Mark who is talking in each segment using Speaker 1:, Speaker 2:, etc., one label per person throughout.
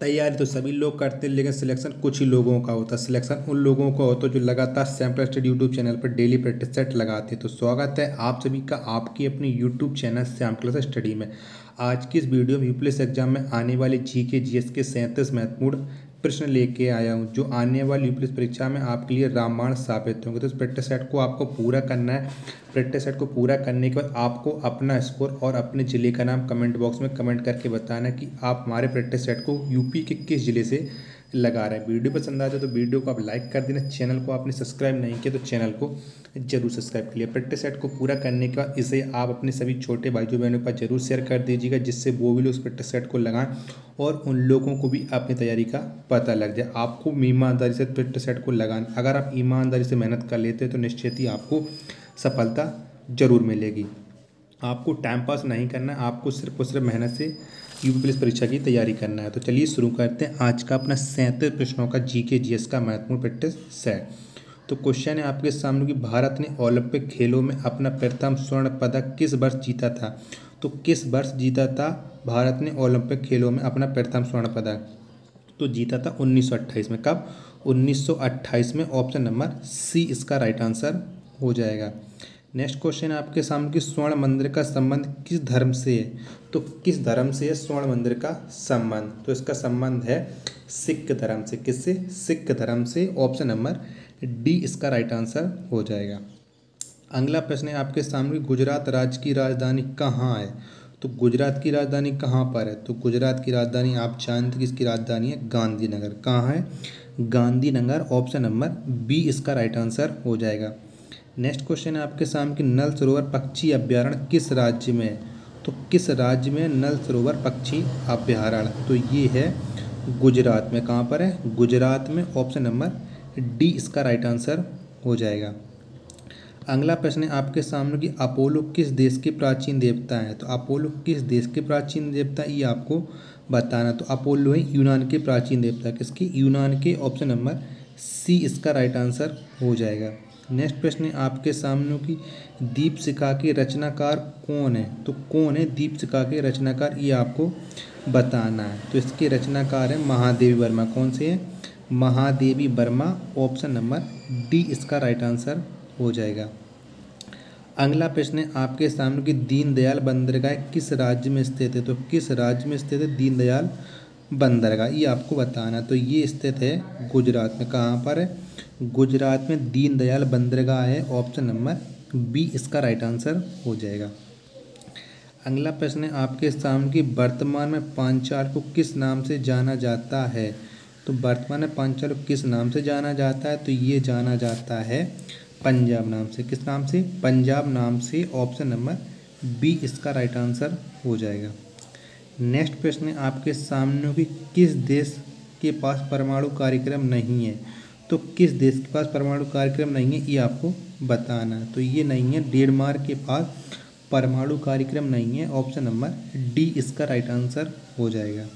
Speaker 1: तैयारी तो सभी लोग करते हैं, लेकिन सिलेक्शन कुछ ही लोगों का होता है। सिलेक्शन उन लोगों का होता है जो लगातार सैम स्टडी यूट्यूब चैनल पर डेली प्रैक्टिस सेट लगाते हैं। तो स्वागत है आप सभी का आपकी अपनी यूट्यूब चैनल सैम स्टडी में। आज की इस वीडियो में यूपीएससी एग्जाम में आने वाले जीके जीएस के 37 महत्वपूर्ण प्रश्न लेके आया हूँ, जो आने वाली यूपीएससी परीक्षा में आपके लिए रामबाण साबित होंगे। तो इस प्रैक्टिस सेट को आपको पूरा करना है। प्रैक्टिस सेट को पूरा करने के बाद आपको अपना स्कोर और अपने ज़िले का नाम कमेंट बॉक्स में कमेंट करके बताना कि आप हमारे प्रैक्टिस सेट को यूपी के किस ज़िले से लगा रहे हैं। वीडियो पसंद आए तो वीडियो को आप लाइक कर देना। चैनल को आपने सब्सक्राइब नहीं किया तो चैनल को जरूर सब्सक्राइब कर लिया। प्रैक्टिस सेट को पूरा करने के बाद इसे आप अपने सभी छोटे भाइयों बहनों के पास जरूर शेयर कर दीजिएगा, जिससे वो भी लोग उस प्रैक्टिस सेट को लगाएं और उन लोगों को भी अपनी तैयारी का पता लग जाए। आपको ईमानदारी से प्रैक्टिस सेट को लगाना, अगर आप ईमानदारी से मेहनत कर लेते हैं तो निश्चित ही आपको सफलता जरूर मिलेगी। आपको टाइम पास नहीं करना है, आपको सिर्फ और सिर्फ मेहनत से यूपी पुलिस परीक्षा की तैयारी करना है। तो चलिए शुरू करते हैं आज का अपना 37 प्रश्नों का जीके जीएस का महत्वपूर्ण प्रैक्टिस सेट। तो क्वेश्चन है आपके सामने कि भारत ने ओलंपिक खेलों में अपना प्रथम स्वर्ण पदक किस वर्ष जीता था। तो किस वर्ष जीता था भारत ने ओलंपिक खेलों में अपना प्रथम स्वर्ण पदक? तो जीता था 1928 में। कब? 1928 में। ऑप्शन नंबर सी इसका राइट आंसर हो जाएगा। नेक्स्ट क्वेश्चन है आपके सामने कि स्वर्ण मंदिर का संबंध किस धर्म से है। तो किस धर्म से है स्वर्ण मंदिर का संबंध? तो इसका संबंध है सिख धर्म से। किससे? सिख धर्म से। ऑप्शन नंबर डी इसका राइट आंसर हो जाएगा। अगला प्रश्न है आपके सामने गुजरात राज्य की राजधानी कहाँ है। तो गुजरात की राजधानी कहाँ पर है? तो गुजरात की राजधानी आप जानते हैं किसकी राजधानी है? गांधीनगर। कहाँ है? गांधीनगर। ऑप्शन नंबर बी इसका राइट आंसर हो जाएगा। नेक्स्ट क्वेश्चन है आपके सामने कि नल सरोवर पक्षी अभ्यारण्य किस राज्य में है। तो किस राज्य में नल सरोवर पक्षी अभ्यारण्य? तो ये है गुजरात में। कहाँ पर है? गुजरात में। ऑप्शन नंबर डी इसका राइट आंसर हो जाएगा। अगला प्रश्न है आपके सामने कि अपोलो किस देश के प्राचीन देवता हैं। तो अपोलो किस देश के प्राचीन देवता, ये आपको बताना। तो अपोलो है यूनान के प्राचीन देवता। किसके? यूनान के। ऑप्शन नंबर सी इसका राइट आंसर हो जाएगा। नेक्स्ट प्रश्न है आपके सामने कि दीपशिखा के रचनाकार कौन है। तो कौन है दीपशिखा के रचनाकार, ये आपको बताना है। तो इसके रचनाकार है महादेवी वर्मा। कौन से है? Mahadevi Verma. Option number D इसका राइट आंसर हो जाएगा। अगला प्रश्न है आपके सामने कि दीनदयाल बंदरगाह किस राज्य में स्थित है। तो किस राज्य में स्थित है दीनदयाल बंदरगाह, ये आपको बताना। तो ये स्थित है गुजरात में। कहाँ पर है? गुजरात में दीनदयाल बंदरगाह है। ऑप्शन नंबर बी इसका राइट आंसर हो जाएगा। अगला प्रश्न है आपके सामने कि वर्तमान में पांचाल को किस नाम से जाना जाता है। तो वर्तमान में पांचाल को किस नाम से जाना जाता है? तो ये जाना जाता है पंजाब नाम से। किस नाम से? पंजाब नाम से। ऑप्शन नंबर बी इसका राइट आंसर हो जाएगा। नेक्स्ट प्रश्न है आपके सामने कि किस देश के पास परमाणु कार्यक्रम नहीं है। तो किस देश के पास परमाणु कार्यक्रम नहीं है, ये आपको बताना है। तो ये नहीं है, डेनमार्क के पास परमाणु कार्यक्रम नहीं है। ऑप्शन नंबर डी इसका राइट आंसर हो जाएगा।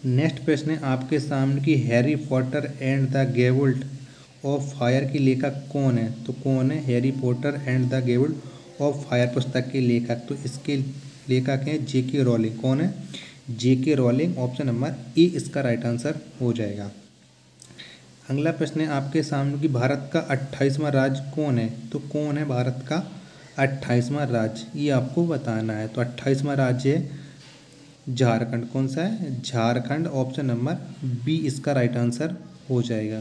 Speaker 1: नेक्स्ट प्रश्न है आपके सामने कि Harry Potter and the goblet of fire के लेखक कौन है। तो कौन है Harry Potter and the goblet of fire पुस्तक के लेखक? तो इसके लेखक हैं जेके रॉलिंग। कौन है? जेके रॉलिंग। ऑप्शन नंबर ए इसका राइट आंसर हो जाएगा। अगला प्रश्न है आपके सामने कि भारत का 28वां राज्य कौन है। तो कौन है भारत का 28वां राज्य, ये आपको बताना है। तो 28वां राज्य है झारखंड। कौन सा है? झारखंड। ऑप्शन नंबर बी इसका राइट आंसर हो जाएगा।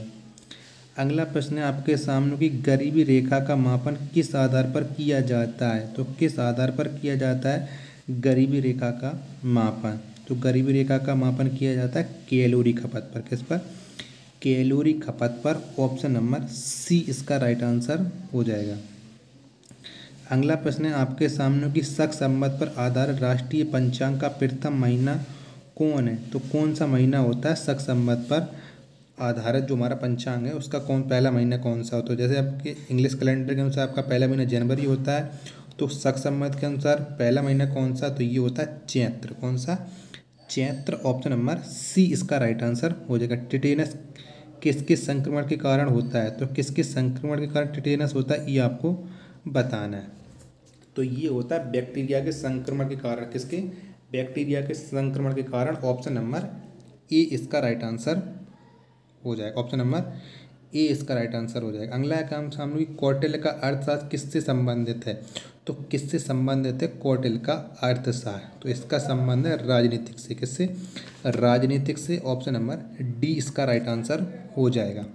Speaker 1: अगला प्रश्न है आपके सामने कि गरीबी रेखा का मापन किस आधार पर किया जाता है। तो किस आधार पर किया जाता है गरीबी रेखा का मापन? तो गरीबी रेखा का मापन किया जाता है कैलोरी खपत पर। किस पर? कैलोरी खपत पर। ऑप्शन नंबर सी इसका राइट आंसर हो जाएगा। अगला प्रश्न है आपके सामने कि शक संवत पर आधारित राष्ट्रीय पंचांग का प्रथम महीना कौन है। तो कौन सा महीना होता है शक संवत पर आधारित जो हमारा पंचांग है उसका पहला महीना कौन सा होता है? जैसे आपके इंग्लिश कैलेंडर के अनुसार आपका पहला महीना जनवरी होता है, तो शक संवत के अनुसार पहला महीना कौन सा? तो ये होता है चैत्र। कौन सा? चैत्र। ऑप्शन नंबर सी इसका राइट आंसर हो जाएगा। टिटेनस किस किस संक्रमण के कारण होता है? तो किस किस संक्रमण के कारण टिटेनस होता है, ये आपको बताना है। तो ये होता है बैक्टीरिया के संक्रमण के कारण। किसके? बैक्टीरिया के संक्रमण के कारण। ऑप्शन नंबर ए इसका राइट आंसर हो जाएगा। ऑप्शन नंबर ए इसका राइट आंसर हो जाएगा। अगला है काम सामने कि कौटिल्य का अर्थशास्त्र किससे संबंधित है? तो किससे संबंधित है कौटिल्य का अर्थशास्त्र? तो इसका संबंध है राजनीतिक से। किससे? राजनीतिक से। ऑप्शन नंबर डी इसका राइट आंसर हो जाएगा।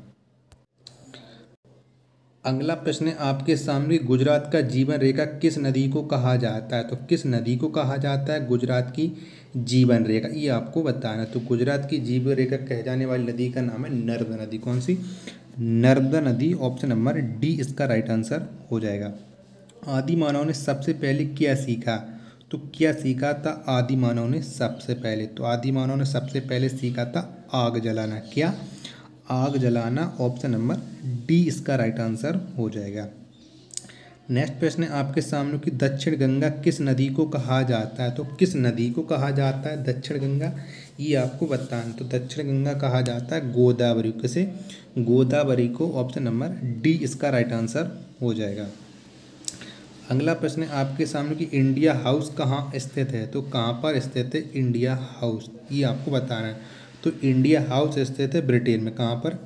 Speaker 1: अगला प्रश्न है आपके सामने, गुजरात का जीवन रेखा किस नदी को कहा जाता है? तो किस नदी को कहा जाता है गुजरात की जीवन रेखा? ये आपको बताना है। तो गुजरात की जीवन रेखा कह जाने वाली नदी का नाम है नर्मदा नदी। कौन सी? नर्मदा नदी। ऑप्शन नंबर डी इसका राइट आंसर हो जाएगा। आदि मानव ने सबसे पहले क्या सीखा? तो क्या सीखा था आदि मानव ने सबसे पहले? तो आदि मानव ने सबसे पहले सीखा था आग जलाना। क्या? आग जलाना। ऑप्शन नंबर डी इसका राइट आंसर हो जाएगा। नेक्स्ट प्रश्न है आपके सामने कि दक्षिण गंगा किस नदी को कहा जाता है? तो किस नदी को कहा जाता है दक्षिण गंगा? ये आपको बताना। तो दक्षिण गंगा कहा जाता है गोदावरी। किसे? गोदावरी को। ऑप्शन नंबर डी इसका राइट आंसर हो जाएगा। अगला प्रश्न है आपके सामने कि इंडिया हाउस कहाँ स्थित है? तो कहाँ पर स्थित है इंडिया हाउस? ये आपको बताना है। तो इंडिया हाउस स्थित है ब्रिटेन में। कहाँ पर?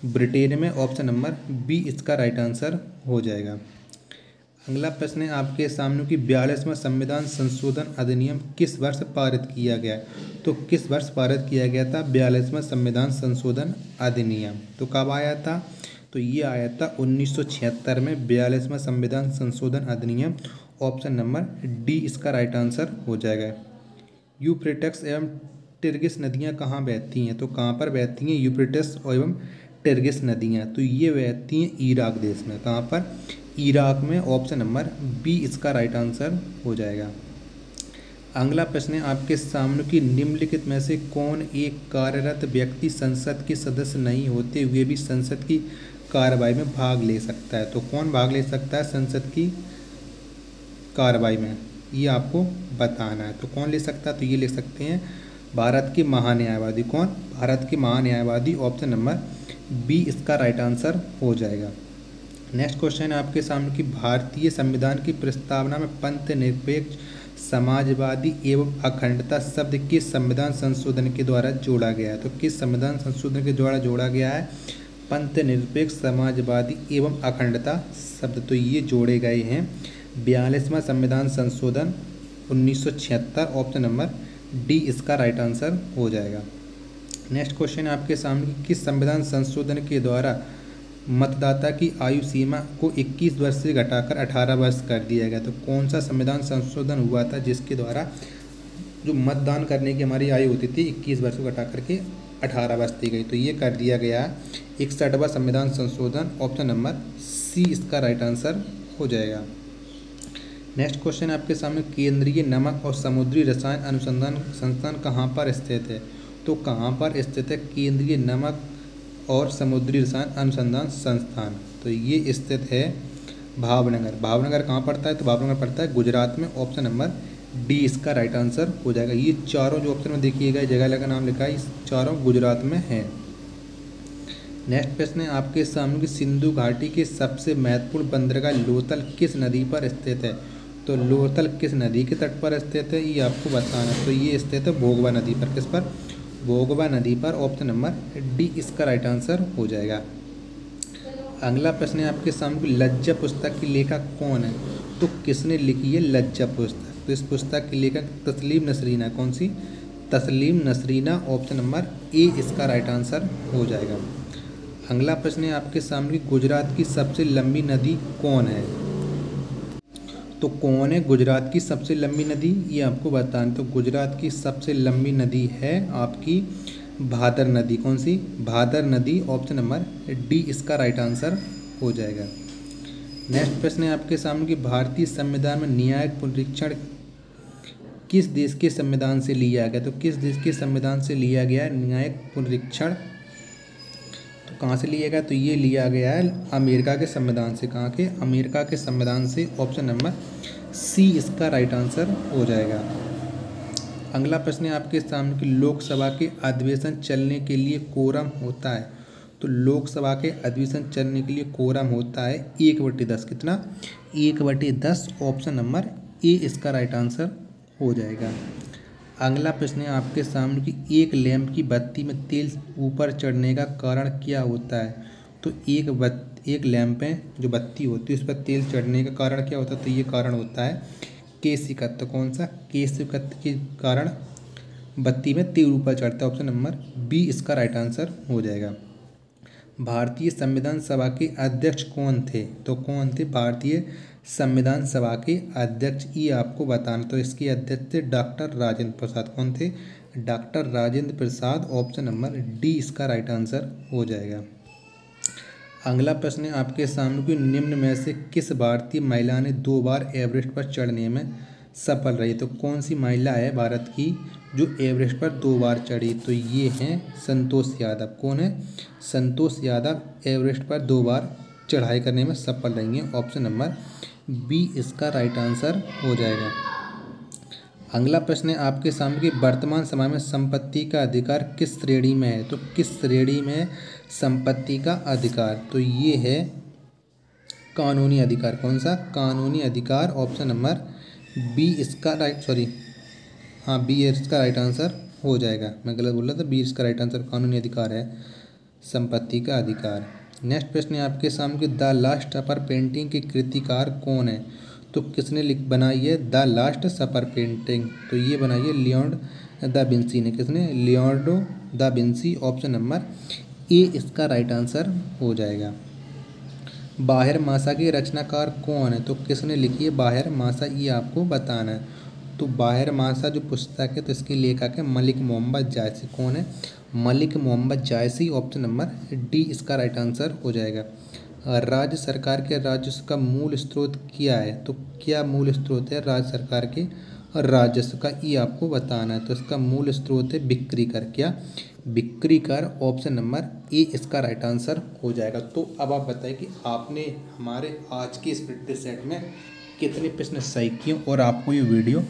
Speaker 1: ब्रिटेन में। ऑप्शन नंबर बी इसका राइट आंसर हो जाएगा। अगला प्रश्न है आपके सामने कि 42वां संविधान संशोधन अधिनियम किस वर्ष पारित किया गया? तो किस वर्ष पारित किया गया था 42वां संविधान संशोधन अधिनियम? तो कब आया था? तो ये आया था 1976 में 42वां संविधान संशोधन अधिनियम। ऑप्शन नंबर डी इसका राइट आंसर हो जाएगा। यूफ्रेटिस एवं टिग्रिस नदियाँ कहाँ बहती हैं? तो कहाँ पर बहती हैं यूफ्रेटिस एवं टिग्रिस नदियाँ? तो ये बहती हैं इराक देश में। कहाँ पर? इराक में। ऑप्शन नंबर बी इसका राइट आंसर हो जाएगा। अगला प्रश्न है आपके सामने कि निम्नलिखित में से कौन एक कार्यरत व्यक्ति संसद के सदस्य नहीं होते हुए भी संसद की कार्रवाई में भाग ले सकता है? तो कौन भाग ले सकता है संसद की कार्रवाई में? ये आपको बताना है। तो कौन ले सकता है? तो ये ले सकते हैं भारत के महान्यायवादी। कौन? भारत के महान्यायवादी। ऑप्शन नंबर बी इसका राइट आंसर हो जाएगा। नेक्स्ट क्वेश्चन है आपके सामने कि भारतीय संविधान की प्रस्तावना में पंथ निरपेक्ष, समाजवादी एवं अखंडता शब्द किस संविधान संशोधन के द्वारा जोड़ा गया है? तो किस संविधान संशोधन के द्वारा जोड़ा गया है पंथ निरपेक्ष, समाजवादी एवं अखंडता शब्द? तो ये जोड़े गए हैं 42वां संविधान संशोधन 1976। ऑप्शन नंबर डी इसका राइट आंसर हो जाएगा। नेक्स्ट क्वेश्चन है आपके सामने कि किस संविधान संशोधन के द्वारा मतदाता की आयु सीमा को 21 वर्ष से घटाकर 18 वर्ष कर दिया गया? तो कौन सा संविधान संशोधन हुआ था जिसके द्वारा जो मतदान करने की हमारी आयु होती थी 21 वर्ष को घटा करके 18 वर्ष दी गई? तो ये कर दिया गया 61वां संविधान संशोधन। ऑप्शन नंबर सी इसका राइट आंसर हो जाएगा। नेक्स्ट क्वेश्चन है आपके सामने, केंद्रीय नमक और समुद्री रसायन अनुसंधान संस्थान कहाँ पर स्थित है? तो कहाँ पर स्थित है केंद्रीय नमक और समुद्री रसायन अनुसंधान संस्थान? तो ये स्थित है भावनगर। भावनगर कहाँ पड़ता है? तो भावनगर पड़ता है गुजरात में। ऑप्शन नंबर डी इसका राइट आंसर हो जाएगा। ये चारों जो ऑप्शन में देखिएगा जगह का नाम लिखा है, इस चारों गुजरात में है। नेक्स्ट प्रश्न है आपके सामने कि सिंधु घाटी के सबसे महत्वपूर्ण बंदरगाह लोथल किस नदी पर स्थित है? तो लोथल किस नदी के तट पर स्थित है ये आपको बताना है। तो ये स्थित है भोगवा नदी पर। किस पर? भोगवा नदी पर। ऑप्शन नंबर डी इसका राइट आंसर हो जाएगा। अगला प्रश्न है आपके सामने, लज्जा पुस्तक की लेखक कौन है? तो किसने लिखी है लज्जा पुस्तक? तो इस पुस्तक की लेखक तस्लीम नसरीना। कौन सी? तस्लीम नसरीना। ऑप्शन नंबर ए इसका राइट आंसर हो जाएगा। अगला प्रश्न है आपके सामने, गुजरात की सबसे लंबी नदी कौन है? तो कौन है गुजरात की सबसे लंबी नदी ये आपको बताना। तो गुजरात की सबसे लंबी नदी है आपकी भादर नदी। कौन सी? भादर नदी। ऑप्शन नंबर डी इसका राइट आंसर हो जाएगा। नेक्स्ट प्रश्न है आपके सामने कि भारतीय संविधान में न्यायिक पुनरीक्षण किस देश के संविधान से लिया गया? तो किस देश के संविधान से लिया गया न्यायिक पुनरीक्षण? तो कहाँ से लिया गया? तो ये लिया गया है अमेरिका के संविधान से। कहाँ के? अमेरिका के संविधान से। ऑप्शन नंबर सी इसका राइट आंसर हो जाएगा। अगला प्रश्न है आपके सामने कि लोकसभा के अधिवेशन चलने के लिए कोरम होता है। तो लोकसभा के अधिवेशन चलने के लिए कोरम होता है 1/10। कितना? 1/10। ऑप्शन नंबर ए इसका राइट आंसर हो जाएगा। अगला प्रश्न है आपके सामने कि एक लैंप की बत्ती में तेल ऊपर चढ़ने का कारण क्या होता है। तो एक लैंप है जो बत्ती होती है उस पर तेल चढ़ने का कारण क्या होता है। तो ये कारण होता है केशिकत। तो कौन सा, केशिकत के कारण बत्ती में तेल ऊपर चढ़ता है। ऑप्शन नंबर बी इसका राइट आंसर हो जाएगा। भारतीय संविधान सभा के अध्यक्ष कौन थे। तो कौन थे भारतीय संविधान सभा के अध्यक्ष, ये आपको बताना। तो इसके अध्यक्ष थे डॉक्टर राजेंद्र प्रसाद। कौन थे, doctor Rajendra Prasad. Option number D इसका राइट आंसर हो जाएगा। अगला प्रश्न है आपके सामने कि निम्न में से किस भारतीय महिला ने 2 बार एवरेस्ट पर चढ़ने में सफल रही। तो कौन सी महिला है भारत की जो एवरेस्ट पर 2 बार चढ़ी। तो ये हैं संतोष यादव। कौन है, संतोष यादव एवरेस्ट पर 2 बार चढ़ाई करने में सफल रही हैं। ऑप्शन नंबर बी इसका राइट आंसर हो जाएगा। अगला प्रश्न है आपके सामने कि वर्तमान समय में संपत्ति का अधिकार किस श्रेणी में है। तो किस श्रेणी में है संपत्ति का अधिकार। तो ये है कानूनी अधिकार। कौन सा, कानूनी अधिकार। ऑप्शन नंबर बी इसका बी इसका राइट आंसर हो जाएगा। मैं गलत बोल रहा था, बी इसका राइट आंसर कानूनी अधिकार है, संपत्ति का अधिकार। नेक्स्ट प्रश्न है आपके सामने कि द लास्ट सपर पेंटिंग के कृतिकार कौन है। तो किसने बनाई है द लास्ट सपर पेंटिंग। तो ये बनाई है लियोनार्डो दा विंसी ने। किसने, Leonardo da Vinci. Option number A इसका राइट आंसर हो जाएगा। बाहर मासा के रचनाकार कौन है। तो किसने लिखी है बाहर मासा, ये आपको बताना है। तो बाहर मासा जो पुस्तक है तो इसके लेखक है मलिक मोहम्मद जायसी। कौन है, मलिक मोहम्मद जायसी। ऑप्शन नंबर डी इसका राइट आंसर हो जाएगा। राज्य सरकार के राजस्व का मूल स्रोत क्या है। तो क्या मूल स्रोत है राज्य सरकार के राजस्व का, ये आपको बताना है। तो इसका मूल स्रोत है बिक्री कर। क्या, बिक्री कर। ऑप्शन नंबर ए इसका राइट आंसर हो जाएगा। तो अब आप बताइए कि आपने हमारे आज के इस प्रैक्टिस सेट में कितने प्रश्न सही किए और आपको ये वीडियो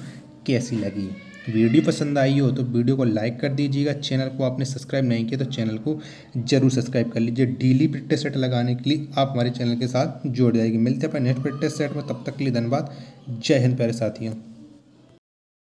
Speaker 1: कैसी लगी। वीडियो पसंद आई हो तो वीडियो को लाइक कर दीजिएगा। चैनल को आपने सब्सक्राइब नहीं किया तो चैनल को जरूर सब्सक्राइब कर लीजिए। डेली प्रैक्टिस सेट लगाने के लिए आप हमारे चैनल के साथ जुड़ जाएगी। मिलते हैं अपने नेक्स्ट प्रैक्टिस सेट में, तब तक के लिए धन्यवाद। जय हिंद प्यारे साथियों।